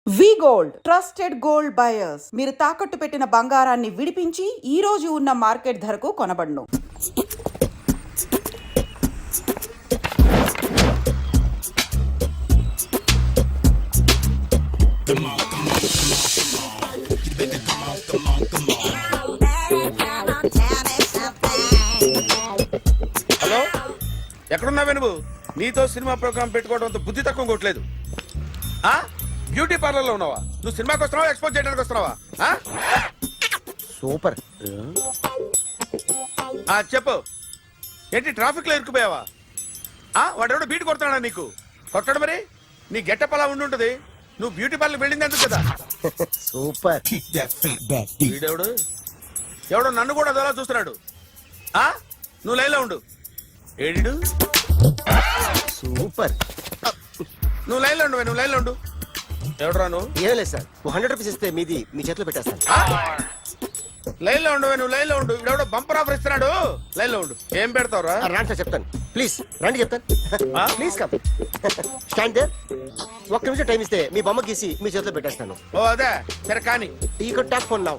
వి gold trusted gold buyers. మీరు తాకట్టు పెట్టిన బంగారాన్ని విడిపించి ఈ రోజు ఉన్న మార్కెట్ ధరకు కొనబడును. హలో, ఎక్కడున్నావే నువ్వు? నీతో సినిమా ప్రోగ్రామ్ పెట్టుకోవడంతో బుద్ధి తక్కువ కొట్టలేదు. బ్యూటీ పార్లర్ లో ఉన్నావా? నువ్వు సినిమాకి వస్తున్నావా, ఎక్స్పోజ్ చేయడానికి వస్తున్నావా? సూపర్. చెప్పు, ఏంటి ట్రాఫిక్ లో ఇరుక్కుపోయావా? వాడెవడో బీట్ కొడతాడా నీకు? కొట్టడు మరి. నీ గెట్టప్ అలా ఉండి ఉంటది. నువ్వు బ్యూటీ పార్లర్ వెళ్ళింది ఎందుకు కదా? సూపర్. వీడెవడు? ఎవడో నన్ను కూడా అదోలా చూస్తున్నాడు. నువ్వు లైన్లో ఉండు. ఏడిడు? సూపర్. నువ్వు లైన్లో ఉండు, నువ్వు లైన్లో ఉండు. ఎవడరా నువ్వు? ఏం లేదు సార్, 100 రూపీస్ ఇస్తే మీది మీ చేతిలో పెట్టేస్తాను. లైన్లో ఉండు, నువ్వు లైన్లో ఉండు. ఇవిడెవడో బంపర్ ఆఫర్ ఇస్తున్నాడు. లైన్లో ఉండు. ఏం పెడతావురా? రాండి సార్, చెప్తాను. ప్లీజ్ రండి, చెప్తాను. Please come. Stand there. ఒక్క నిమిషం టైం ఇస్తే మీ బొమ్మ గీసి మీ చేతిలో పెట్టేస్తాను. ఓ అదే సరే, కానీ ఈ కుడ్ టాక్ ఫోన్ నౌ.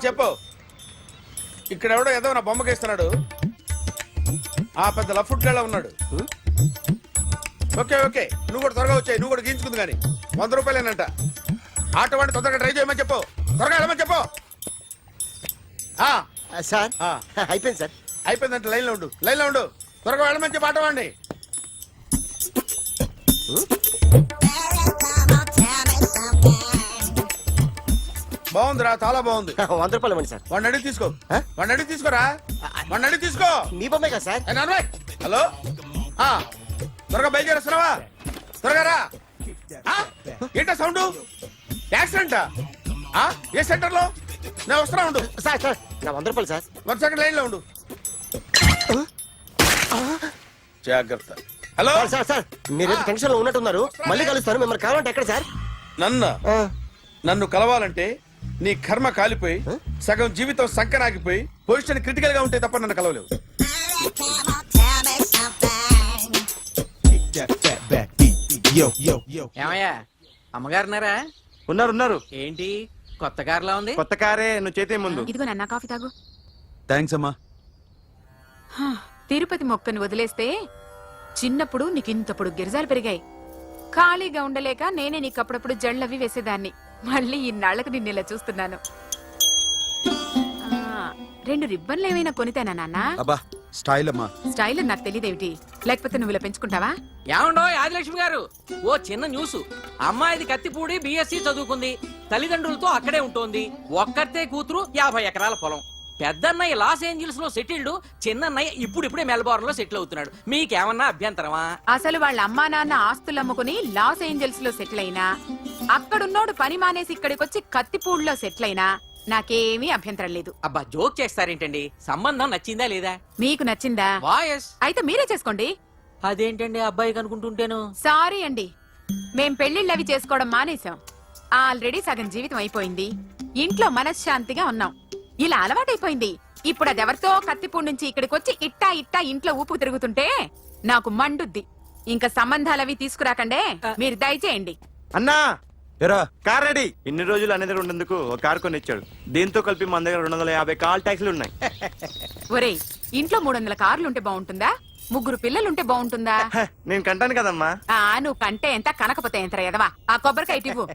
చెప్పు. ఇక్కడ ఎవడో ఏదో నా బొమ్మకి ఇస్తున్నాడు. పెద్ద లఫుట్ గళ్ళ ఉన్నాడు. ఓకే ఓకే, నువ్వు కూడా త్వరగా వచ్చాయి. నువ్వు కూడా గీంచుకుంది కానీ 100 రూపాయలేనంట. ఆటో వాడిని తొందరగా ట్రై చేయమని చెప్పు. త్వరగా వెళ్ళమని చెప్పు. సార్ అయిపోయింది సార్. అయిపోయిందంటే లైన్లో ఉండు, లైన్లో ఉండు. త్వరగా వెళ్ళమని చెప్పు ఆటో వాడిని. బాగుందిరా, చాలా బాగుంది. 100 రూపాయలు ఇవ్వండి సార్. వాడిని అడిగి తీసుకో. వాడిని అడిగి తీసుకోరా. వాడిని అడిగి తీసుకో. మీ బొమ్మే కదా సార్. హలో, త్వరగా బయలుదేరేస్తున్నావా? త్వరగా రా. ఏంటా సౌండ్? యాక్సిడెంటా? ఏ సెంటర్ లో? నేను వస్తున్నా ఉండు. సార్ సార్, నా 100 రూపాయలు సార్. 1 సెకండ్ లైన్ లో ఉండు. జాగ్రత్త. హలో సార్ సార్, మీరు టెన్షన్ లో ఉన్నట్టున్నారు. మళ్ళీ కలుస్తాను. మిమ్మల్ని కావాలంటే ఎక్కడ సార్? నన్ను కలవాలంటే నీ కర్మ కాలిపోయి సగం జీవితం సంకనాగిపోయి పొజిషన్ క్రిటికల్ గా ఉంటే తప్ప నన్ను కలవలేవు. ఏమయ్యా, అమ్మగారున్నారా? ఉన్నారు. ఏంటి కొత్త కార్లా ఉంది? కొత్త కారే, నువ్వు చేతే ముందు. ఇదిగో నాన్న కాఫీ తాగు. థ్యాంక్స్ అమ్మా. తిరుపతి మొక్కను వదిలేస్తే చిన్నప్పుడు నీకింతప్పుడు గిరిజాలు పెరిగాయి. ఖాళీగా ఉండలేక నేనే నీకు అప్పుడప్పుడు జళ్ళవి వేసేదాన్ని. మళ్ళీ ఇన్నాళ్లకు నిన్ను ఇలా చూస్తున్నాను. 2 రిబ్బన్లు ఏమైనా కొనితేనా నాన్న? అబ్బా స్టైల్ అమ్మా. స్టైల్ నాకు తెలియదేమిటి? లేకపోతే నువ్వు ఇలా పెంచుకుంటావా? ఏమండో ఆదిలక్ష్మి గారు, ఓ చిన్న న్యూస్. అమ్మాయిది కత్తిపూడి BSc చదువుకుంది. తల్లిదండ్రులతో అక్కడే ఉంటోంది. ఒక్కతే కూతురు, 50 ఎకరాల పొలం. పెద్దన్నయ్య లాస్ ఏంజల్స్ లో సెటిల్డ్. చిన్నన్నయ్య ఇప్పుడిప్పుడే మెల్బోర్న్ లో సెటిల్ అవుతున్నాడు. మీకేమన్నా అభ్యంతరమా? అసలు వాళ్ళ అమ్మా నాన్న ఆస్తులు అమ్ముకుని లాస్ ఏంజల్స్ లో సెటిల్ అయినా, అక్కడున్నోడు పని మానేసి ఇక్కడికొచ్చి కత్తిపూడిలో సెటిల్ అయినా నాకేమీ అభ్యంతరం లేదు. అబ్బా జోక్ చేస్తారేంటండి? సంబంధం నచ్చిందా లేదా? మీకు నచ్చిందా? వాయస్ అయితే మీరే చేసుకోండి. అదేంటండి అబ్బాయికి అనుకుంటుంటేను? సారీ అండి, మేం పెళ్లిళ్ళు అవి చేసుకోవడం మానేశాం. ఆల్రెడీ సగం జీవితం అయిపోయింది. ఇంట్లో మనశ్శాంతిగా ఉన్నాం. ఇలా అలవాటైపోయింది. ఇప్పుడు అదెవరితో కత్తిపూడి నుంచి ఇక్కడికి వచ్చి ఇట్టా ఇంట్లో ఊపు తిరుగుతుంటే నాకు మండుద్ది. ఇంకా సంబంధాలవి తీసుకురాకండే, మీరు దయచేయండి. అన్నా ఎరా, కార్ రెడీ. ఇన్ని రోజులు అనే దగ్గర ఉండేందుకు ఒక కార్ కొని ఇచ్చాడు. దీంతో కలిపి మన దగ్గర 250 కాల్ ట్యాక్సీలు ఉన్నాయి. ఒరేయ్, ఇంట్లో 300 కార్లుంటే బాగుంటుందా? 3 పిల్లలుంటే బాగుంటుందా? నేను కంటాను కదమ్మా. నువ్వు కంటే ఎంత, కనకపోతే ఎంత ఎదవా. ఆ కొబ్బరికాయ ఇవ్వు.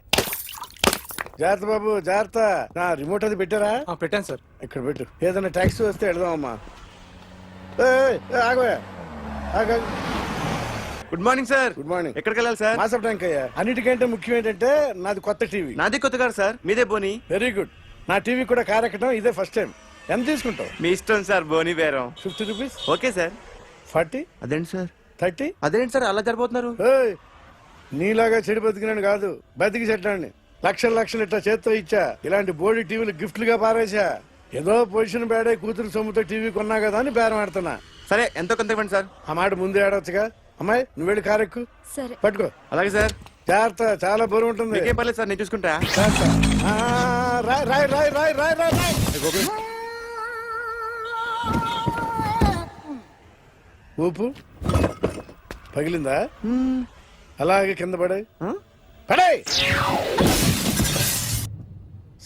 జాగ్రత్త బాబు, జాగ్రత్త. నా రిమోట్ అది పెట్టారా? పెట్టాను సార్. ఇక్కడ పెట్టు. ఏదైనా ట్యాక్సీ వస్తే వెళదామమ్మా. Good morning sir. Good morning. ఎక్కడికి వెళ్ళాలి సార్? మాసప్ ట్యాంక్ అయ్యా. అన్నిటికంటే ముఖ్యం ఏంటంటే నాది కొత్త టీవీ. నాది కొత్త కారు సార్, మీదే బోని. Very good. నా టీవీ కూడా కార్ ఎక్కడం ఇదే ఫస్ట్ టైం. ఎంత తీసుకుంటావు? మీ ఇష్టం సార్, బోని బేరం. 50 రూపీస్. Okay sir. 40. అదేంటి సార్? 30. అదేంటి సార్ అలా జరిపోతున్నారు? నీలాగా చెడు బతికినాను కాదు, బతికి చెట్లాండి. లక్షలు ఇట్లా చేత్తో ఇచ్చా. ఇలాంటి బోడి టీవీలు గిఫ్ట్లుగా పారేసా. ఏదో పొజిషన్ బేడే కూతురు సొమ్ముతో టీవీ కొన్నా కదా అని బేరం ఆడుతున్నా. సరే, ఎంతో కొంత ఇవ్వండి సార్. ఆ మాట ముందే ఆడవచ్చుగా. అమ్మాయి, నువ్వు వెళ్ళి కారెక్కు. సరే, పట్టుకో. అలాగే సార్. జాగ్రత్త, చాలా బరువు ఉంటుంది. ఏం పర్లేదు సార్, నేను చూసుకుంటా. రాయ్. ఊపు. పగిలిందా? అలాగే కింద పడే పడే.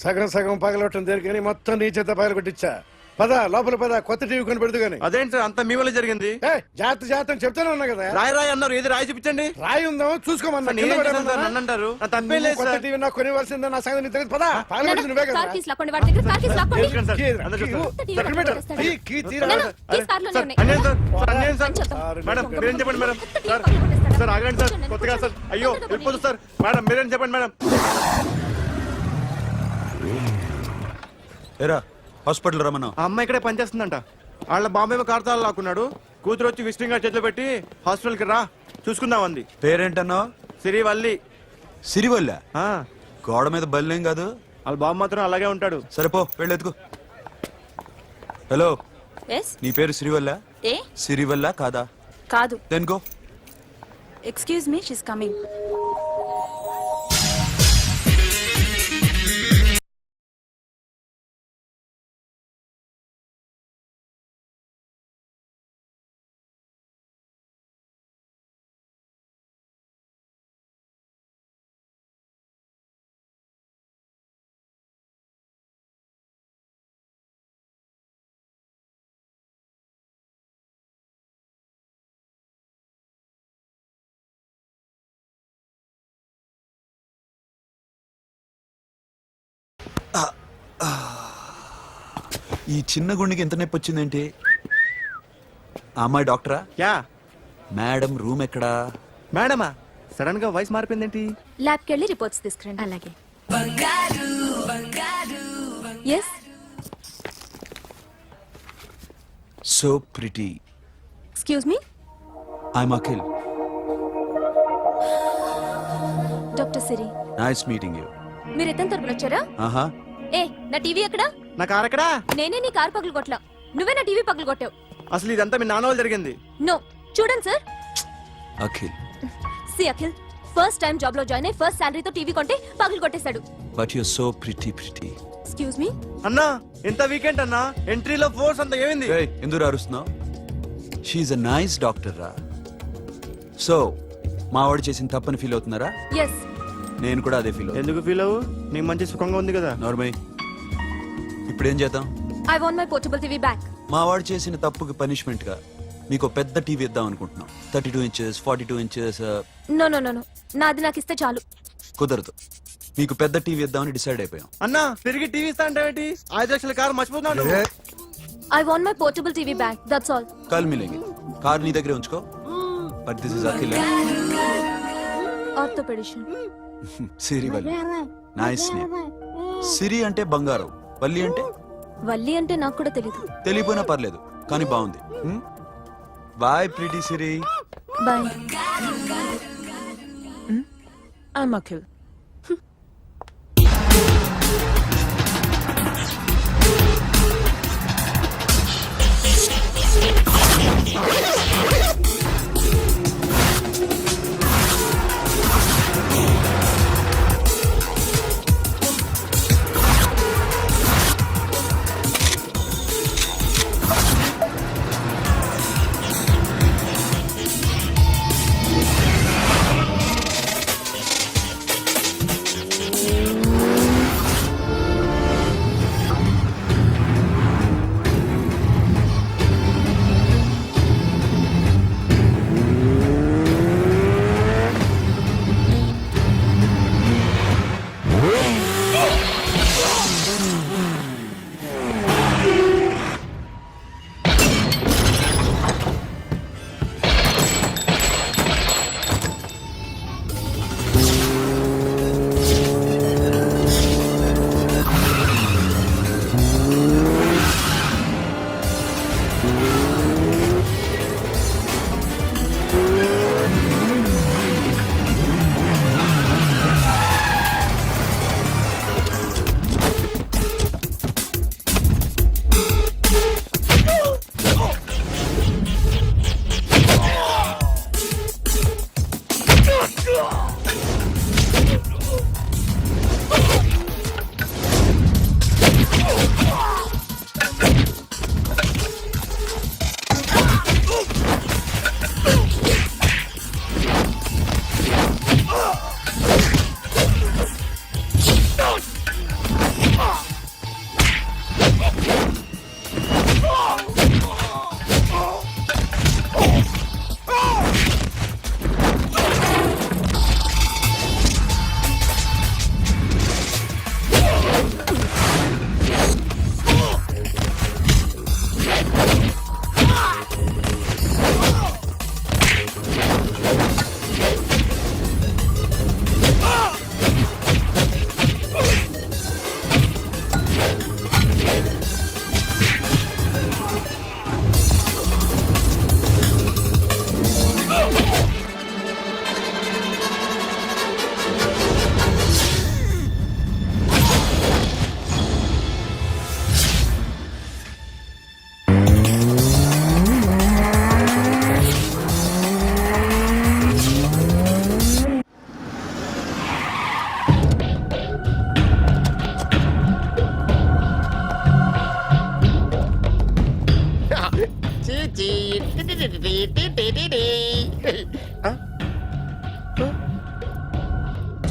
సగం సగం పగలవటం దేనికని మొత్తం నీ చేత పగల కొట్టించా. పద లోపల పద, కొత్త టీవీ కొని పెడదు గాని. అదేంటి సార్ అంత మీ వల్ల జరిగింది? జాగ్రత్త జాగ్రత్త అని చెప్తానే ఉన్నా కదా. రాయి రాయి అన్నారు, ఏది రాయి చూపించండి. రాయి ఉందామో చూసుకోమన్నా. నేనేం చేశాను సార్? నన్ను అంటారు, నా తప్పేం లేదు కొత్త సార్. టీవీ నాకు కొనివ్వాల్సిందే, నా సంగతి నీకు తెలియదు. పద పగల కొట్టింది నువ్వే కదా. కార్ కీస్ లాక్కోండి, వాడి దగ్గర కార్ కీస్ లాక్కోండి. ఎందుకని సార్? కీ ఏదిరా? అందరూ కీ చూస్తారు. ఇవ్వు. ఎక్కడ పెట్టు? కీ తీరా. కీస్ కార్లోనే సార్, ఉన్నాయి. అన్యాయం సార్, సార్, అన్యాయం సార్. సార్, మేడం నేను మీరేం చెప్పండి మేడం. సార్ టీవీ పగలగొట్టేస్తాడా? సార్ ఆగండి సార్, కొత్తగా సార్. అయ్యో వెళ్ళిపోతుంది సార్. మేడం మీరేం చెప్పండి మేడం. ఏరా హాస్పిటల్ రమ్మన్నా. ఆ అమ్మాయి ఇక్కడే పనిచేస్తుందంట. వాళ్ళ బాంబేమో కార్తాలు లాక్కున్నాడు. కూతురు వచ్చి విజిటింగ్ కార్డ్ చేతిలో పెట్టి హాస్పిటల్కి రా చూసుకుందాం అంది. పేరేంటన్నావు? సిరివల్లి. సిరివల్ల. ఆ, గోడ మీద బల్లేం కాదు. వాళ్ళ బాబు మాత్రం అలాగే ఉంటాడు. సరిపో వెళ్ళెత్తుకు. హలో, ఎస్ నీ పేరు సిరివల్ల? ఏ సిరివల్ల కాదా? కాదు. Then go. Excuse me, she's coming. ఈ చిన్న గుండెకి ఎంత నొప్పి వచ్చిందేంటి? ఆ అమ్మాయి డాక్టరా? యా మేడం రూమ్ ఎక్కడా? మేడమా, సడన్ గా వాయిస్ మారిపోయిందేంటి? ల్యాబ్కి వెళ్ళి రిపోర్ట్స్ తీసుకురండి. అలాగే. Yes so pretty. Excuse me, I'm Akhil. Doctor Siri. Nice meeting you. మీరు ఎత్తని తరపున వచ్చారా? ఆహా. ఏ, నా టీవీ ఎక్కడా? నా కారు ఎక్కడా? నేనే నీ కార్ పగలు కొట్టలా, నువ్వే నా టీవీ పగలు కొట్టావు. అసలు ఇదంతా మీ నాన్న వాళ్ళు జరిగింది. నో, చూడండి sir. Akhil. See Akhil, first time job లో జాయిన్ అయ్యి ఫస్ట్ శాలరీతో టీవీ కొంటే పగలు కొట్టేశాడు. But you so pretty pretty. Excuse me. అన్నా ఎంత వీకెండ్ అన్నా, ఎంట్రీలో ఫోర్స్ అంతా ఏమైంది? ఎందుకు అరుస్తున్నావు? షీఈ్ అ నైస్ డాక్టర్ రా. సో మావాడు చేసిన తప్పని ఫీల్ అవుతున్నారా? ఎస్. నేను కూడా అదే ఫీల్ అవుతున్నా. ఎందుకు ఫీల్ అవ్వు, నీకు మంచి సుఖంగా ఉంది కదా. నార్మల్. ఇప్పుడు ఏం చేద్దాం? I want my portable TV back. మావాడు చేసిన తప్పుకి పనిష్మెంట్ గా మీకు ఒక పెద్ద టీవీ ఇద్దాం అనుకుంటున్నాం. 32 inches 42 inches. No no no no, నాది నాకు ఇస్తే చాలు. కుదరదు. మీకు పెద్ద టీవీ ఇద్దామని డిసైడ్ అయిపోయాం. అన్నా తిరిగి టీవీ ఇస్తా అంటే 5 లక్షల కారు మర్చిపోతున్నాడు. I want my portable TV back, that's all. కాల్ మిలేంగి. కార్ నీ దగ్గరే ఉంచుకో. But this is Akhil. Orthopedician. Siri Valli. Nice name. Siri అంటే బంగారం, వల్లి అంటే? వల్లి అంటే నాకు కూడా తెలీదు. తెలియపోయినా పర్లేదు, కానీ బాగుంది. Bye pretty Siri. Bye. I'm Akhil.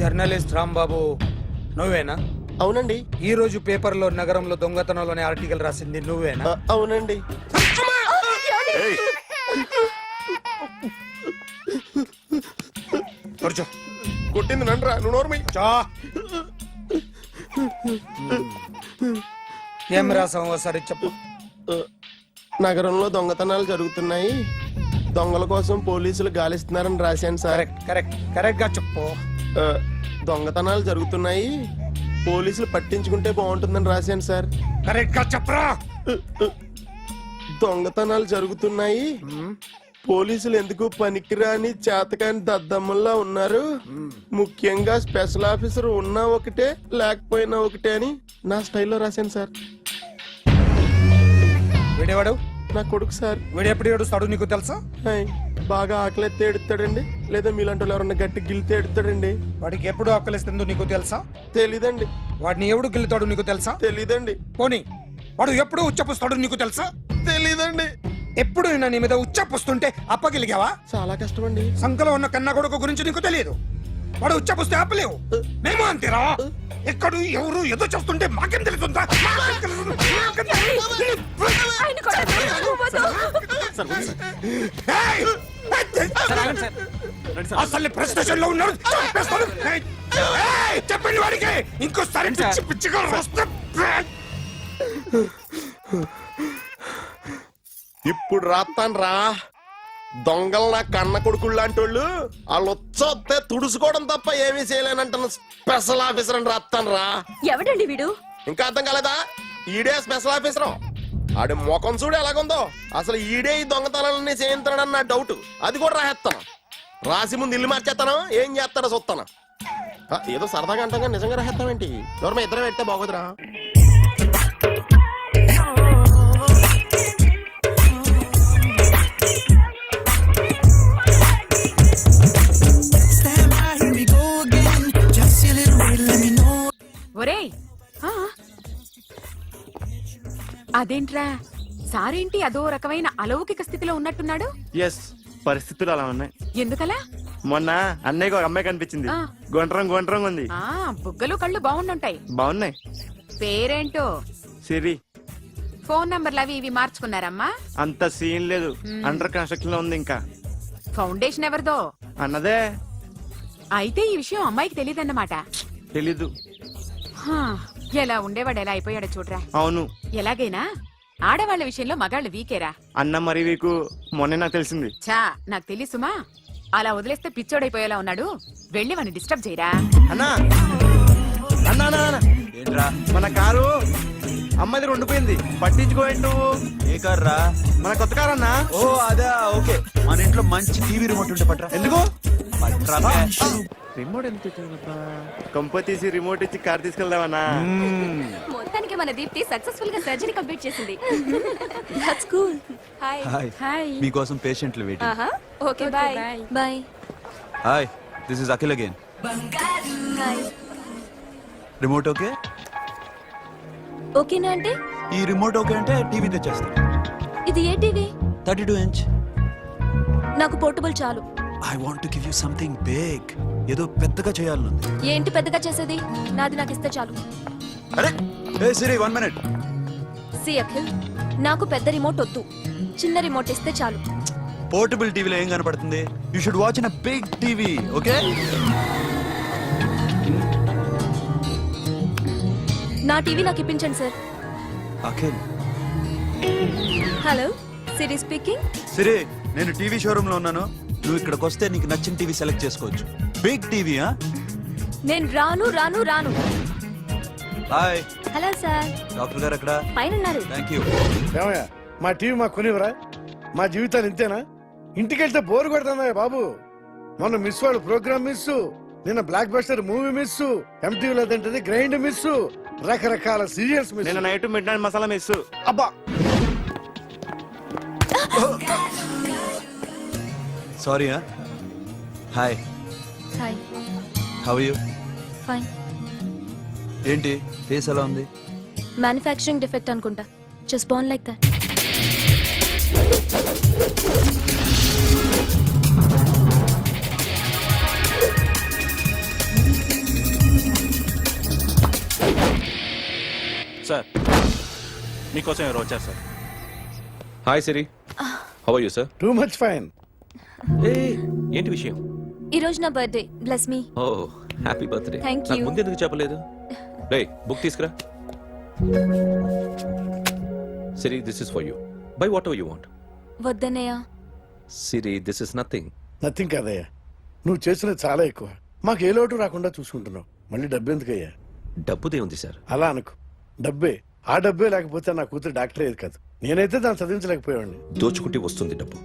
Journalist Rambabu నువ్వేనా? అవునండి. ఈ రోజు పేపర్లో నగరంలో దొంగతనంలోనే ఆర్టికల్ రాసింది నువ్వేనా? అవునండి. కూర్చో. కొట్టింది నండ్రా, నువ్వు నోర్మి. చా. ఏం రాసావు ఒకసారి చెప్పు. నగరంలో దొంగతనాలు జరుగుతున్నాయి, దొంగల కోసం పోలీసులు గాలిస్తున్నారని రాశాను సార్. కరెక్ట్ గా చెప్పు. దొంగతనాలు జరుగుతున్నాయి, పోలీసులు పట్టించుకుంటే బాగుంటుందని రాశాను సార్. కరెక్ట్ గా చెప్పరా. దొంగతనాలు జరుగుతున్నాయి, పోలీసులు ఎందుకు పనికిరాని చేతకాని దద్దమ్మల్లా ఉన్నారు, ముఖ్యంగా స్పెషల్ ఆఫీసర్ ఉన్నా ఒకటే లేకపోయినా ఒకటే అని నా స్టైల్లో రాశాను సార్. వీడేవాడు? నా కొడుకు సార్. వీడు ఎప్పుడు ఏడుస్తాడు నీకు తెలుసా? హాయ్, బాగా ఆకలిస్తే ఎడుతాడండి, లేదా మీలాంటి వాళ్ళు ఎవరన్నా గట్టి గిల్లితే ఎడుతాడండి. వాడికి ఎప్పుడు ఆకలిస్తుందో నీకు తెలుసా? తెలీదండి. వాడిని ఎవడు గిల్లుతాడు నీకు తెలుసా? తెలీదండి. పోనీ వాడు ఎప్పుడు ఉచ్చపుస్తాడు నీకు తెలుసా? తెలీదండి. ఎప్పుడు నీ మీద ఉచ్చపుస్తుంటే అప్పగిలిగావా? చాలా కష్టం అండి. సంకలో ఉన్న కన్నా కొడుకు గురించి నీకు తెలియదు. వాడు ఉచ్చపుస్తే ఆపలేవు. మేము అంతేరా. ఎక్కడు ఎవరు ఏదో చేస్తుంటే మాకేం తెలుస్తుందా? ఏయ్! అసలు ప్రెస్టేషన్ లో ఉన్నాడు. చంపేస్తాను. ఏయ్! చెప్పండి వాడికి ఇంకోసారి పిచ్చి పిచ్చిగా వస్తే ఇప్పుడు రాత్తాను రా. దొంగలు నా కన్న కొడుకుళ్ళు లాంటి వాళ్ళు వాళ్ళు వచ్చొస్తే తుడుచుకోవడం తప్ప ఏమీ చేయలేనంటున్న స్పెషల్ ఆఫీసర్ అని రాత్తాను రా. ఎవడండి వీడు? ఇంకా అర్థం కాలేదా? ఈడే స్పెషల్ ఆఫీసర్. ఆడి ముఖం చూడు ఎలాగుందో. అసలు ఈడే ఈ దొంగతనాలన్నీ చేయించాడని నా డౌట్. అది కూడా రాసేస్తాను. రాసి ముందు ఇల్లు మార్చేస్తాను, ఏం చేస్తాడో చూస్తాను. ఏదో సరదాగా అంటాం, నిజంగా రాసేస్తామేంటి? ఎవరు ఇద్దరం పెడితే బాగోదురా. ఒరేయ్, ఆ? అదేంట్రా సారేంటి అదో రకమైన అలౌకిక స్థితిలో ఉన్నట్టున్నాడు? ఎస్, పరిస్థితులు అలా ఉన్నాయి. ఎందుకలా? మొన్న అన్నయ్యకు ఒక అమ్మాయి కనిపించింది. ఆ. గుండ్రం ఉంది. ఆ బుగ్గలు కళ్ళు బాగుండుంటాయి. బాగున్నాయి. పేరేంటో? సిరి. ఫోన్ నంబర్లు అవి ఇవి మార్చుకున్నారమ్మా? అంత సీన్ లేదు, అండర్ కన్స్ట్రక్షన్ లో ఉంది. ఇంకా ఫౌండేషన్ ఎవరిదో? అన్నదే. అయితే ఈ విషయం అమ్మాయికి తెలియదన్నమాట. తెలీదు. ఎలా ఉండేవాడు ఎలా అయిపోయాడో చూడరా. అవును. ఎలాగైనా ఆడవాళ్ల విషయంలో మగాళ్ళు వీకేరా. అన్న మరి వీకు మొన్నే నాకు తెలిసింది. చా, నాకు తెలుసుమా. అలా వదిలేస్తే పిచ్చోడైపోయేలా ఉన్నాడు. వెళ్ళి వాడిని డిస్టర్బ్ చేయరా. అన్నా అన్నా అన్నా, ఏంట్రా? మన కారు అమ్మది ఉండిపోయింది, పట్టించుకోండి నువ్వు. ఏ కార్ రా? మన కొత్త కారు అన్నా. ఓ అదా, ఓకే. మన ఇంట్లో మంచి టీవీ రిమోట్ ఉంటే పట్రా. ఎందుకు? పట్రా. రిమోట్ ఎందుకు? కంప తీసి రిమోట్ ఇచ్చి కార్ తీసుకెళ్దామన్నా. మొత్తానికి మన దీప్తి సక్సెస్ఫుల్ గా సర్జరీ కంప్లీట్ చేసింది. That's cool. హాయ్. హాయ్. మీకోసం పేషెంట్లు వెయిటింగ్. ఆహా. Okay bye. Bye. Hi, this is Akhil again. Hi. Remote okay? ఓకేనా అంటే? ఈ రిమోట్ ఓకే అంటే టీవీ తెచ్చేస్తా. ఇది ఏ టీవీ? 32 ఇంచ్. నాకు పోర్టబుల్ చాలు. I want to give you something big. ఏదో పెద్దగా చేయాలనుంది. ఏంటి పెద్దగా చేసేది? నాది నాకు ఇస్తే చాలు. అరే ఏ సిరి, 1 మినిట్. సి అఖిల్, నాకు పెద్ద రిమోట్ వద్దు, చిన్న రిమోట్ ఇస్తే చాలు. పోర్టబుల్ టీవీలో ఏం కనపడుతుంది? You should watch in a big TV, okay? నా టీవీ నాకు ఇప్పించండి sir. Akhil. Hello, Siri speaking. Siri, నేను టీవీ షోరూమ్ లో ఉన్నాను. నువ్వు ఇక్కడికి వస్తే నీకు నచ్చిన టీవీ సెలెక్ట్ చేసుకోవచ్చు. Big TV. నేను రాను రాను రాను. హాయ్. Hello sir. డాక్టర్ గారు ఎక్కడ? పైన ఉన్నారు. Thank you. ఏమయ్యా, మా టీవీ మాకు కొనివరా? మా జీవితాలు ఇంతేనా? ఇంటికెళ్తే బోర్ కొడుతుందా బాబు? మొన్న మిస్ వాళ్ళు ప్రోగ్రామ్ మిస్, నిన్న బ్లాక్ బస్టర్ మూవీ మిస్, ఎంటీవీలో తింటది గ్రైండ్ మిస్, రకరకాల సీరియల్స్ మిస్. నేను night mid night masala miss. అబ్బా, sorry. Hi. Hi. How are you? Fine. ఏంటి ఫేస్ ఎలా ఉంది? మ్యానుఫ్యాక్చరింగ్ డిఫెక్ట్ అనుకుంటా. Just born like that. Sir మీకోసం ఎవరు వచ్చారు sir? Hi Siri, how are you sir? Too much fine. ఏంటి విషయం? ఈ రోజు నా birthday, bless me. Oh happy birthday. Thank నాకు you. ముందు ఎందుకు చెప్పలేదు? రే బుక్ తీసుకురా. Siri, this is for you. Buy whatever you want. వద్దన్నయ్య. Siri, this is nothing. Nothing కాదయ్యా, నువ్వు చేసినది చాలా ఎక్కువ. మాకు ఏ లోటు రాకుండా చూసుకుంటున్నావు. మళ్ళీ డబ్బు ఎందుకయ్యా? డబ్బుదే ఉంది సార్. అలా అనుకో, డబ్బే. ఆ డబ్బే లేకపోతే నా కూతురు డాక్టర్ అయ్యేది కాదు. నేనైతే దాన్ని చదివించలేకపోయాడిని. దోచుకుంటే వస్తుంది డబ్బు,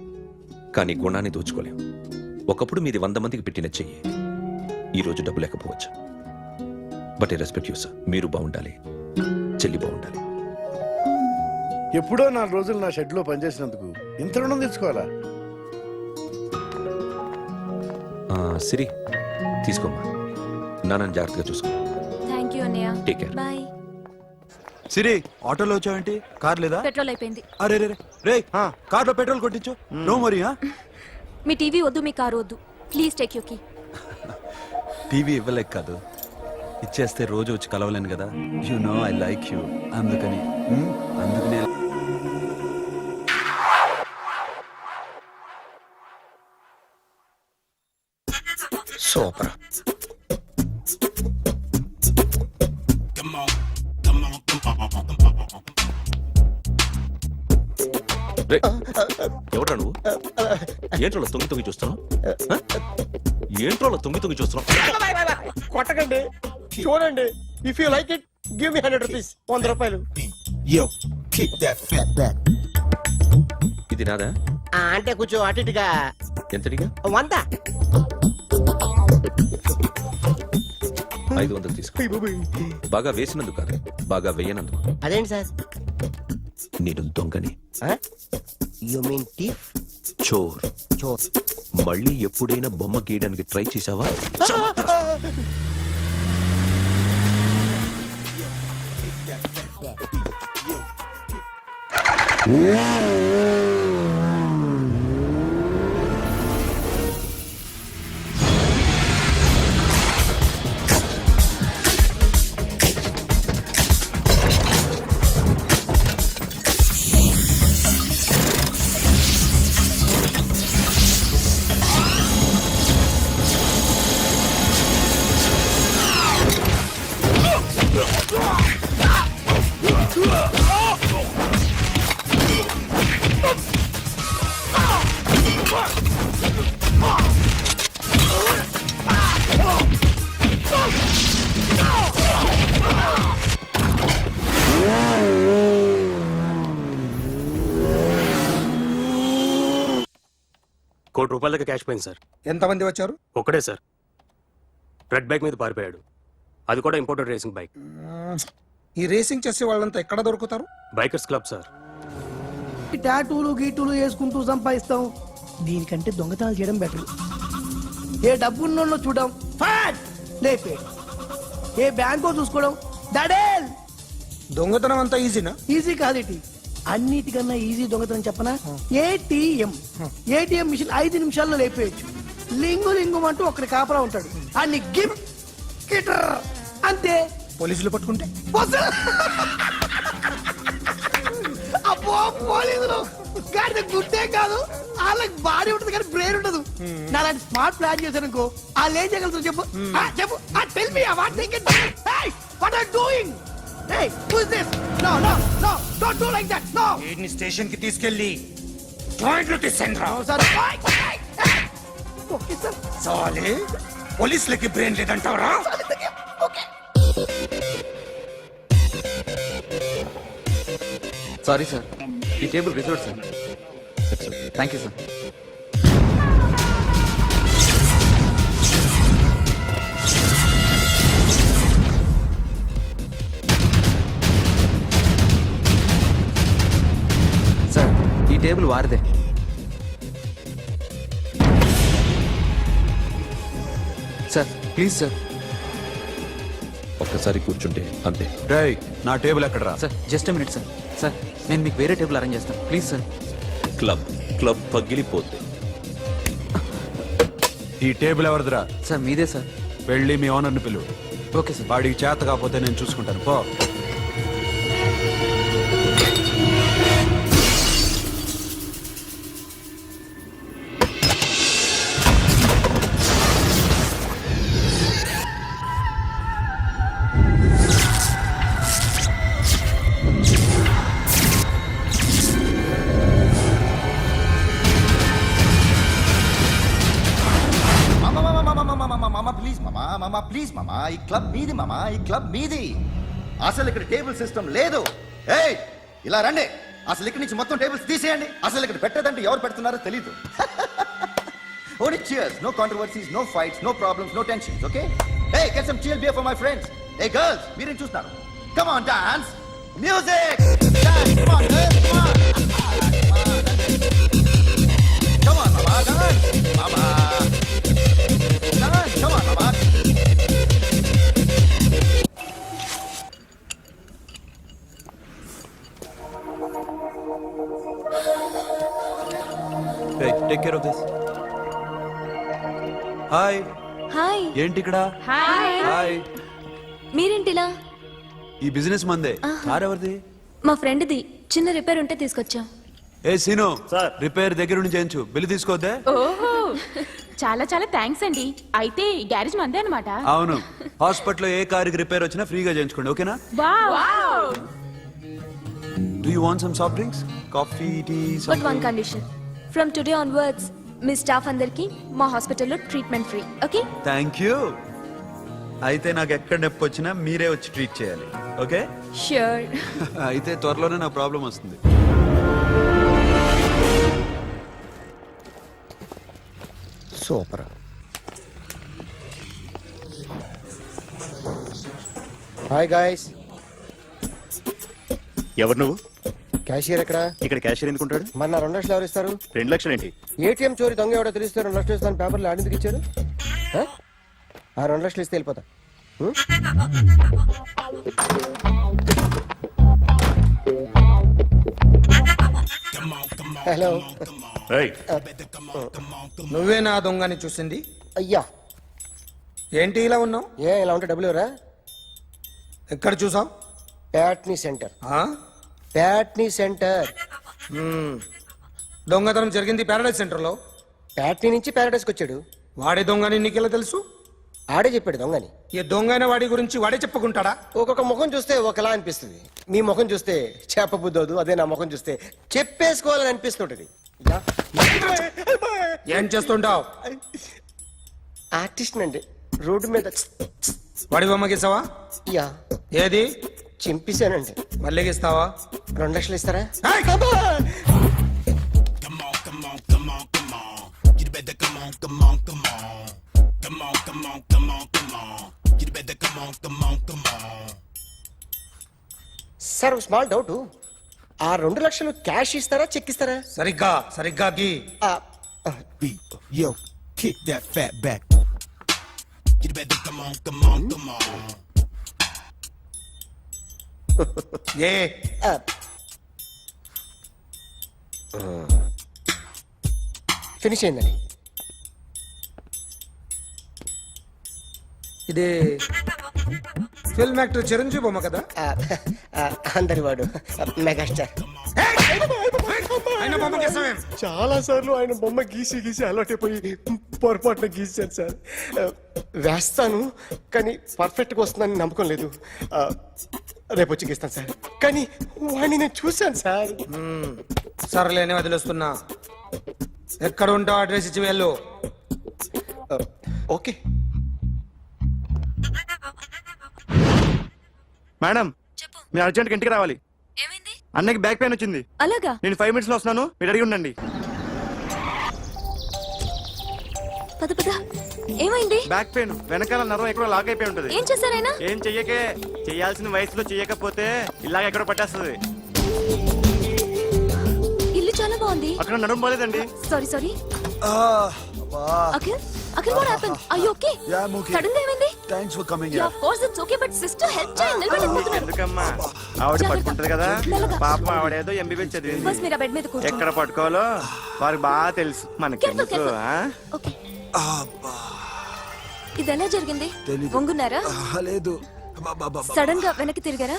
కానీ గుణాన్ని దోచుకోలేం. ఒకప్పుడు మీది 100 మందికి పెట్టిన చెయ్యి ఈ రోజు డబ్బు లేకపోవచ్చు. But I respect you sir. మీరు బాగుండాలి, చెల్లి బాగుండాలి. ఎప్పుడో 4 రోజులు నా షెడ్ లో పనిచేసినందుకు ఇంత రుణం తెచ్చుకోవాలా? సిరి, తీసుకోమ్మా. నాన్నని జాగ్రత్తగా చూసుకో. థ్యాంక్ యూ అన్నయ్య. Take care. బాయ్. సిరి, ఆటోలో వచ్చావేంటి? కార్ లేదా? పెట్రోల్ అయిపోయింది. అరే రే రే, కార్లో పెట్రోల్ కొట్టించు. నో మరి. మీ టీవీ వద్దు, మీ కారు వద్దు. Please take you key. TV ఇవ్వలేక కాదు, ఇచ్చేస్తే రోజు వచ్చి కలవలేను కదా. You know I like you, అందుకని అందుకనే. సూపర్. రే, ఎవడ్రా నువ్వు? ఏంట్రోలో తొంగి తొంగి చూస్తున్నావు? ఏంట్రోలో తొంగి తొంగి చూస్తున్నావు? కొట్టకండి, చూడండి. If you like it give me 100 rupees. 100 రూపాయలు. ఇది నాదా? అంటే కొంచెం అటు ఇటుగా. ఎంతడిగా? 100. 500 తీసుకో. బాగా వేసినందుకు కాదు, బాగా వేయనందుకు. అదేంటి సార్? నేను దొంగని. You mean thief? చోర్. మళ్ళీ ఎప్పుడైనా బొమ్మ గీయడానికి ట్రై చేసావా? ₹1 కోటి క్యాష్ పోయింది సార్. ఎంతమంది వచ్చారు? ఒక్కడే సార్. రెడ్ బైక్ మీద పారిపోయాడు. అది కూడా ఇంపోర్టెడ్ రేసింగ్ బైక్. ఈ రేసింగ్ చేసే వాళ్ళంతా ఎక్కడ దొరుకుతారు? Bikers club sir. ఈ టాటూలు గీటూలు వేసుకుంటూ సంపాదిస్తాం. దీనికంటే దొంగతనాలు చేయడం బెటర్. ఏ డబ్బున్నోళ్ళు చూడడం ఫాట్ లేపే, ఏ బ్యాంకో చూసుకోవడం దడేల్. దొంగతనం అంతా ఈజీనా? ఈజీ కాదేటి, అన్నిటికన్నా ఈజీ దొంగతనం చెప్పనా? ఏటీఎం మిషన్ 5 నిమిషాల్లో లేపేయచ్చు. లింగు లింగు అంటూ ఒకటి కాపలా ఉంటాడు, అన్ని గిమ్ గిటర్ అంతే. పోలీసులు పట్టుకుంటే అబ్బో పోలీసులు గాడి గుడ్డే కాదు, వాళ్ళకి బాడీ ఉంటుంది కానీ బ్రెయిన్ ఉండదు. నా లాంటి స్మార్ట్ ప్లాన్ చేశాను అనుకో, వాళ్ళు ఏం చేయగలుగుతారు చెప్పు? చెప్పు, tell me what they can. Hey, what are doing? Hey, who is this? No no no, don't do like that. No. వీడిని స్టేషన్ కి తీసుకెళ్ళి జాయింట్లు తీసేంద్రా. Sir okay sir. సాలే, పోలీసులకి బ్రెయిన్ లేదంటావరా? సారీ సార్, ఈ table reserve sir. Thank you sir. Sir, ఈ టేబుల్ వారిదే. Sir please sir. ఒక్కసారి కూర్చుంటే అంతే. రేయ్, నా టేబుల్ ఎక్కడరా? Sir just minute sir. Sir నేను మీకు వేరే టేబుల్ అరేంజ్ చేస్తాను ప్లీజ్ సార్. క్లబ్ పగిలిపోద్ది. ఈ టేబుల్ ఎవరిదిరా? సార్ మీదే సార్. వెళ్ళి మీ ఓనర్ని పిలువు. Okay sir. వాడికి చేత కాకపోతే నేను చూసుకుంటాను. పో. మామా ప్లీజ్ మామా ప్లీజ్ మామా ఈ క్లబ్ మీది మామా ఈ క్లబ్ మీది అసలు ఇక్కడ టేబుల్ సిస్టమ్ లేదు ఏయ్ ఇలా రండి అసలు ఇక్కడ నుంచి మొత్తం టేబుల్స్ తీసేయండి అసలు ఇక్కడ పెట్టదంటే ఎవరు పెడుతున్నారో తెలీదు only cheers no controversies no fights no problems no tensions okay hey get some chill beer for my friends hey girls మీరేం చూస్తున్నారు come on dance music dance come on girls come on come on mama dance mama dance come on mama Hey, take care of this. Hi hi ఏంటి ఇక్కడ hi hi మీరేంటిలా ఈ business మందే car ఎవరిది మా ఫ్రెండ్ది చిన్న repair ఉంటే తీసుకొచ్చాం ఏ scene repair దగ్గర నుండి చేయించు బిల్లు తీసుకోవద్దే ఓహో చాలా చాలా థ్యాంక్స్ అండి అయితే ఈ గ్యారేజ్ మందే అన్నమాట అవును హాస్పిటల్లో ఏ కారుకి రిపేర్ వచ్చినా ఫ్రీగా చేయించుకోండి ఓకేనా wow do you want some soft drinks coffee tea but one condition from today onwards మీ స్టాఫ్ అందరికి మా హాస్పిటల్లో treatment free okay thank you అయితే నాకు ఎక్కడ నొప్పి వచ్చినా మీరే వచ్చి ట్రీట్ చేయాలి ఓకే ష్యూర్ అయితే త్వరలోనే నా ప్రాబ్లం వస్తుంది సూపర్ హాయ్ గాయ్స్ ఎవరు నువ్వు క్యాషియర్ ఎక్కడ ఇక్కడ క్యాషియర్ ఎందుకుంటాడు మరి నా 2 లక్షలు ఎవరు ఇస్తారు 2 లక్షలు ఏంటి ఏటీఎం చోరీ దొంగ ఎవడో తెలిస్తే 2 లక్షలు ఇస్తాను పేపర్లు ఆడిందుకు ఇచ్చారు ఆ? ఆ 2 లక్షలు ఇస్తే వెళ్ళిపోతా ఉం? హలో నువ్వే నా దొంగని చూసింది అయ్యా ఏంటి ఇలా ఉన్నావు ఏ ఇలా ఉంటే డబ్బులు ఎవరా ఎక్కడ చూసావు ప్యాట్నీ సెంటర్ ప్యాట్నీ సెంటర్ దొంగతనం జరిగింది ప్యారడైజ్ సెంటర్ లో ప్యాట్నీ నుంచి ప్యారడైస్కి వచ్చాడు వాడే దొంగని నీకెలా తెలుసు ఆడే చెప్పాడు దొంగని ఈ దొంగైన వాడి గురించి వాడే చెప్పుకుంటాడా ఒక్కొక్క ముఖం చూస్తే ఒకలా అనిపిస్తుంది మీ ముఖం చూస్తే చేప బుద్ధోదు అదే నా ముఖం చూస్తే చెప్పేసుకోవాలని అనిపిస్తుంటది యా. ఏం చేస్తుంటావు ఆర్టిస్ట్ అండి రోడ్డు మీద వాడి బొమ్మ గీసావా యా ఏది చింపేశానండి మళ్ళీ గీస్తావా 2 లక్షలు ఇస్తారా సార్ స్మాల్ డౌట్ ఆ 2 లక్షలు క్యాష్ ఇస్తారా చెక్ ఇస్తారా సరిగ్గా గీ ఆ, yo kick that fat back you better come on ఏ ఆ. ఫినిష్ అయిందండి ఇది ఫిల్మ్ యాక్టర్ చిరంజీవి బొమ్మ కదా అందరి వాడు మెగాస్టార్ ఆయన బొమ్మ గీసావేం చాలా సార్లు ఆయన బొమ్మ గీసి గీసి అలవాటైపోయి పొరపాటున గీసాను సార్ వేస్తాను కానీ పర్ఫెక్ట్గా వస్తుందని నమ్మకం లేదు రేపు వచ్చి గీస్తాను సార్ కానీ వాడిని నేను చూశాను సార్ సర్లేని వదిలేస్తున్నా ఎక్కడ ఉంటావు అడ్రస్ ఇచ్చి వెళ్ళు ఓకే మేడం మీరు అర్జెంట్ ఇంటికి రావాలి అన్నకి బ్యాక్ పెయిన్ వచ్చింది అలాగా నేను 5 minutes లో వస్తున్నాను మీరు అడిగి ఉండండి పద పద ఏమైంది బ్యాక్ పెయిన్ వెనకాల నరం ఎక్కడో లాక్ అయిపోయి ఉంటది ఏం చేశారైనా ఏం చెయ్యకే చేయాల్సిన వయసులో చెయ్యకపోతే ఇలాగ ఎక్కడో పట్టేస్తుంది ఇల్లు చాలా బాగుంది అక్కడ నడుము పోలేదండి sorry sorry Akhil Akhil what happened are you okay sudden గా ఏమైంది thanks for coming yeah of course it's okay but sister help చేయండి నిలబడలేకపోతున్నాను ఎందుకమ్మా ఆవిడ పట్టుకుంటది కదా పాపం ఆవిడేదో ఎంబీబీ చదివింది బస్ మీరు ఆ బెడ్ మీద కూర్చోండి ఎక్కడ పట్టుకోవాలో వారికి బాగా తెలుసు మనకి ఎందుకు ఆ? ఓకే ఇది ఎలా జరిగింది వంగున్నారా లేదు సడన్ గా వెనక్కి తిరిగారా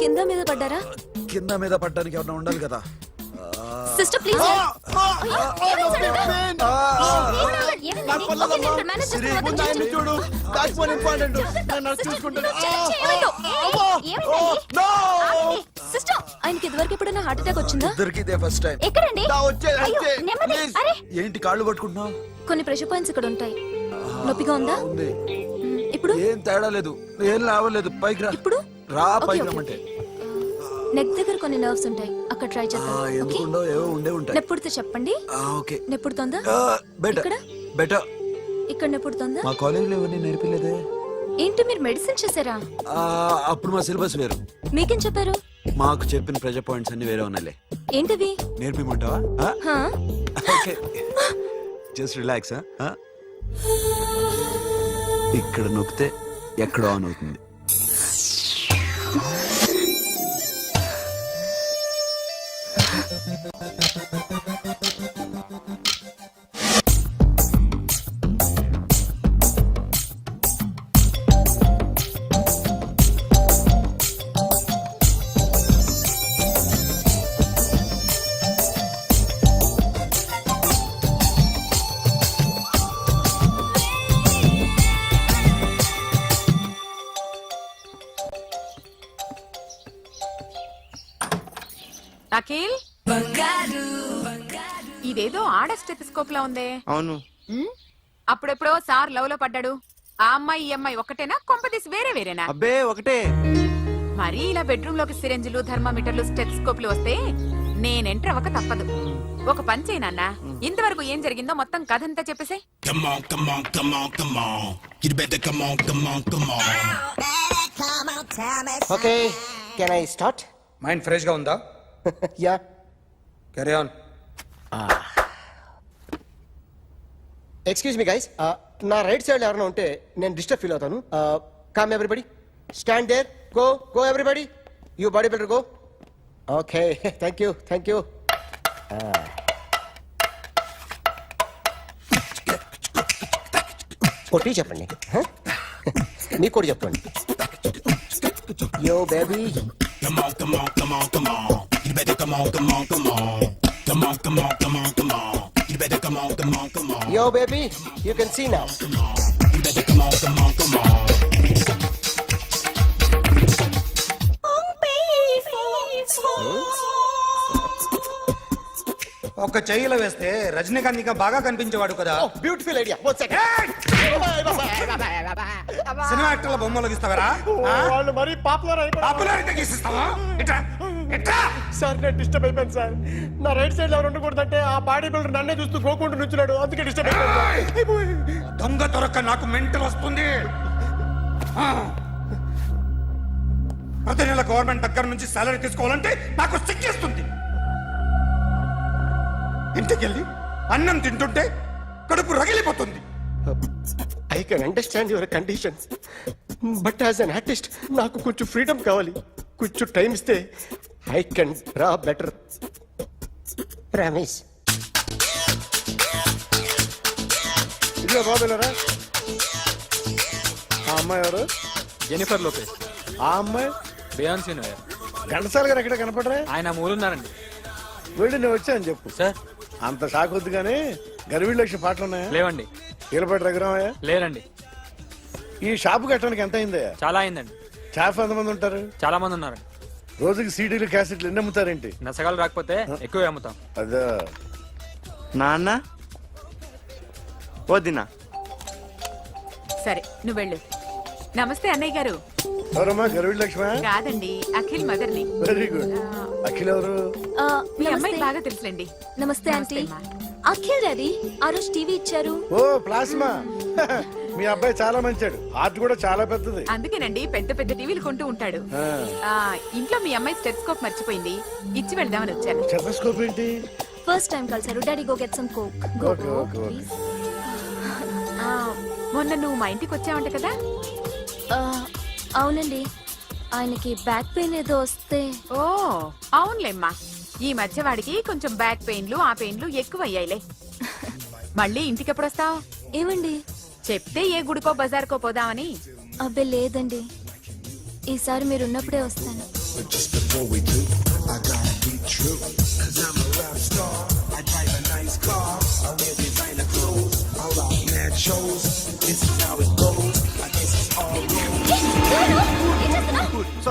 కింద మీద పడ్డారా కింద మీద పట్టడానికి ఎవరైనా ఉండాలి కదా సిస్టర్ ప్లీజ్ చూడు సిస్టర్ ఆయనకి ఇదివరకు ఎప్పుడైనా హార్ట్ అటాక్ వచ్చిందా దొరికితే ఫస్ట్ టైం ఎక్కడండి అయ్యో, నెమ్మది. అరే ఏంటి కాళ్ళు పట్టుకుంటున్నావు కొన్ని ప్రెషర్ పాయింట్స్ ఇక్కడ ఉంటాయి నొప్పిగా ఉందా ఉంది. ఇప్పుడు ఏం తేడా లేదు, ఏం లావలేదు. పైకి రా. ఇప్పుడు రా, ఓకే, పైకి ఓకే. రమ్మంటే. నెక్ దగ్గర కొన్ని నర్వ్స్ ఉంటాయి, అక్కడ ట్రై చేద్దాం. ఓకే ఎందుకుండో ఏవో ఉండే ఉంటాయి. నెప్పుడుతో చెప్పండి. ఓకే. నెప్పుడుతోందా? బెటర్ ఇక్కడ? బెటర్. ఇక్కడ నెప్పుడుతోందా? మా కాలేజీలో ఎవరిని నేర్పిలేదే. ఏంటి మీరు మెడిసిన్ చేశారా? అప్పుడు మా సిలబస్ వేరు. మీకేం చెప్పారు? మాకు చెప్పిన ప్రెజర్ పాయింట్స్ అన్ని వేరే ఉన్నాయిలే. ఏంటివి? నేర్పిమంటావా? హా? Okay, just relax. ఇక్కడ నొక్కితే ఎక్కడో ఆన్ అవుతుంది. అఖిల్, ఇదేదో ఆడ స్టెథిస్కోప్ లా ఉందే. అవును. ఉమ్, అప్పుడెప్పుడో సార్ లవ్ లో పడ్డాడు. ఆ అమ్మాయి ఈ అమ్మాయి ఒకటేనా, కొంపదీసి వేరే వేరేనా? అబ్బే ఒకటే. మరీ ఇలా బెడ్రూమ్ లోకి సిరెంజులు, థర్మామీటర్లు, స్టెథిస్కోప్లు వస్తే నేను ఎంటర్ అవ్వక తప్పదు. ఒక పని చేయి నాన్న, ఇంతవరకు ఏం జరిగిందో మొత్తం కథంతా చెప్పేసే. Okay, can I start? Mind fresh గా ఉందా? Yeah. Carry on. Excuse me guys, నా రైట్ సైడ్ ఎవరైనా ఉంటే నేను డిస్టర్బ్ ఫీల్ అవుతాను. Come everybody, stand there, go go everybody, you body builder go. Okay, thank you thank you. కొట్టి చెప్పండి, మీకు కూడా చెప్పండి. Yo baby, yo baby, you can see now. ఒక చెయ్యిలో వేస్తే రజనీకాంత్ ఇంకా బాగా కనిపించేవాడు కదా. Beautiful idea. One second. Cinema యాక్టర్ల బొమ్మలు గీస్తావరా? వాళ్ళు మరీ పాపులర్ అయిపోయి పాపులారిటీ గీసిస్తావా? ఇట్రా ఇట్రా. సార్ నేను డిస్టర్బ్ అయిపోయాను సార్. నా రైట్ సైడ్ ఎవరు ఉండకూడదంటే ఆ బాడీ బిల్డర్ నన్నే చూస్తూ గోకుంటూ నుంచున్నాడు, అందుకే డిస్టర్బ్ అయిపోయాను. దొంగ దొరక్క నాకు మెంటల్ వస్తుంది. ప్రతి నెల గవర్నమెంట్ దగ్గర నుంచి సాలరీ తీసుకోవాలంటే నాకు సిగ్గేస్తుంది. ఇంటికెళ్ళి అన్నం తింటుంటే కడుపు రగిలిపోతుంది. I can understand your conditions, but as an artist నాకు కొంచెం ఫ్రీడమ్ కావాలి. కొంచెం టైం ఇస్తే I can draw better. Ramesh, ఇదిగో బాబులరా. ఆ అమ్మాయి ఎవరు? Jennifer Lopez. ఆ అమ్మాయి బియాన్సీ నోయర్. ఘంటసాల గారు ఎక్కడ కనపడరా? ఆయన మూలున్నారండి. వెళ్ళి నేను వచ్చాను చెప్పు. సార్ అంత షాక్ వద్దు కానీ గర్వీళ్ళ లక్ష పాటలు ఉన్నాయా? లేవండి. ఈలపాటి రఘురామయ్య లేరండి. ఈ షాపు కట్టడానికి ఎంత అయిందయ్యా? చాలా అయిందండి. స్టాఫ్ ఎంతమంది ఉంటారు? చాలా మంది ఉన్నారండి. రోజుకి సీడీలు క్యాసెట్లు ఎన్ని అమ్ముతారేంటి? నసగాలు రాకపోతే ఎక్కువ అమ్ముతాం. అదే నాన్న వద్దినా. సరే నువ్వు వెళ్ళు. నమస్తే అన్నయ్య గారు. ఎవరమ్మా? గర్వీళ్ళ లక్ష్మ? కాదండి, అఖిల్ మదర్ని. Very good. అఖిల్ ఎవరు? మీ అమ్మాయి బాగా తెలుసులేండి. నమస్తే ఆంటీ. అమ్మా. అఖిల్ డాడీ ఆ రోజు టీవీ ఇచ్చారు. ఓ ప్లాస్మా. మీ అబ్బాయి చాలా మంచాడు, హార్ట్ కూడా చాలా పెద్దది. అందుకేనండి పెద్ద పెద్ద టీవీలు కొంటూ ఉంటాడు. ఆ, ఇంట్లో మీ అమ్మాయి స్టెథిస్కోప్ మర్చిపోయింది, ఇచ్చి వెళ్దామని వచ్చాను. స్టెథోస్కోప్ ఏంటి? ఫస్ట్ టైం కలిసారు. Daddy go get some coke. Go Okay, go okay, okay. Please. మొన్న నువ్వు మా ఇంటికి వచ్చావంట కదా? అవునండి, ఆయనకి బ్యాక్ పెయిన్ ఏదో వస్తే. ఓ అవునులేమ్మా, ఈ మధ్య వాడికి కొంచెం బ్యాక్ పెయిన్లు ఆ పెయిన్లు ఎక్కువ అయ్యాయిలే. మళ్ళీ ఇంటికి ఎప్పుడు వస్తావు? ఏమండి చెప్తే ఏ గుడికో బజార్కో పోదామని. అబ్బే లేదండి, ఈసారి మీరు ఉన్నప్పుడే వస్తాను.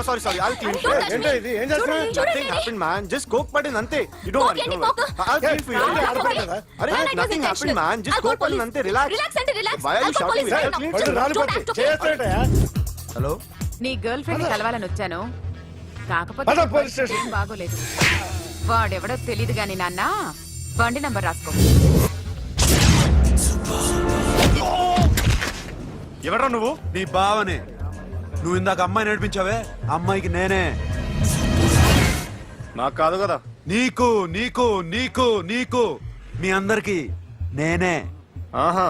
సారీ సారీ ఐల్ క్లీన్ ఏంటో ఇది ఏం చేస్తున్నా nothing happened man just coke పడింది అంతే you don't worry I'll clean for you ఆడపడదా అరే nothing happened man just coke పడింది అంతే relax why are you shouting పళ్ళు రాలిపోతే చేయొచ్చేటయా హలో నీ గర్ల్ ఫ్రెండ్ కలవాలని వచ్చాను కాకపోతే పద, పోలీస్ స్టేషన్. ఏం బాగోలేదు వాడెవడో తెలియదు గాని నాన్న బండి నంబర్ రాసుకో ఎవడ్రా నువ్వు నీ బావనే నువ్వు ఇందాక అమ్మాయి నడిపించావే అమ్మాయికి నేనే నాకు కాదు కదా నీకు నీకు నీకు నీకు మీ అందరికి నేనే ఆహా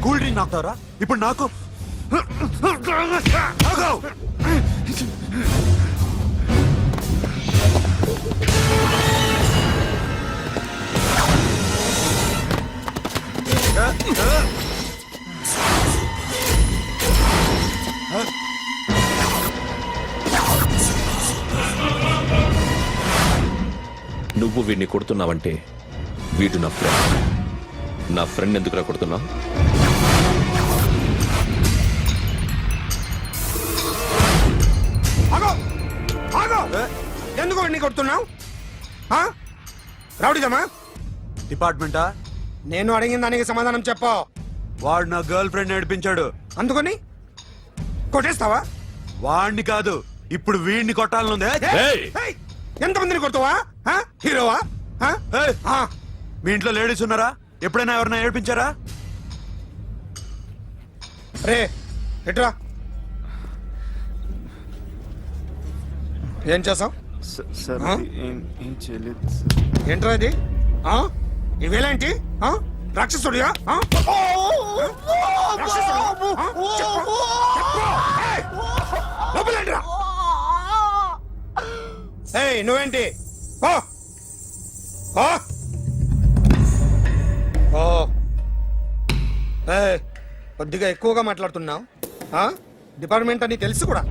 కూల్ డ్రింక్ నాకుతారా ఇప్పుడు నాకు ఆగు! నువ్వు వీడిని కొడుతున్నావంటే వీడు నా ఫ్రెండ్. నా ఫ్రెండ్ ఎందుకురా కొడుతున్నావు? ఆగో ఆగో ఎందుకు వాడిని కొడుతున్నావు రౌడీదమ్మా డిపార్ట్మెంటా నేను అడిగిన దానికి సమాధానం చెప్పు వాడు నా గర్ల్ ఫ్రెండ్ నడిపించాడు అందుకని కొట్టేస్తావా వాడిని కాదు ఇప్పుడు వీడిని కొట్టాలనుందే ఏయ్! ఎంతమందిని కొడతావా హీరోవా ఏయ్! మీ ఇంట్లో లేడీస్ ఉన్నారా ఎప్పుడైనా ఎవరైనా ఏడిపించారా రే ఎట్రా ఏం చేసావు సార్ ఆ? ఏం చేయలేదు ఏంట్రా ఇది ఇవేలాంటి రాక్షసుడియా నువ్వేంటి ఓ ఓ ఓ కొద్దిగా ఎక్కువగా మాట్లాడుతున్నావు డిపార్ట్మెంట్ అని తెలుసు కూడా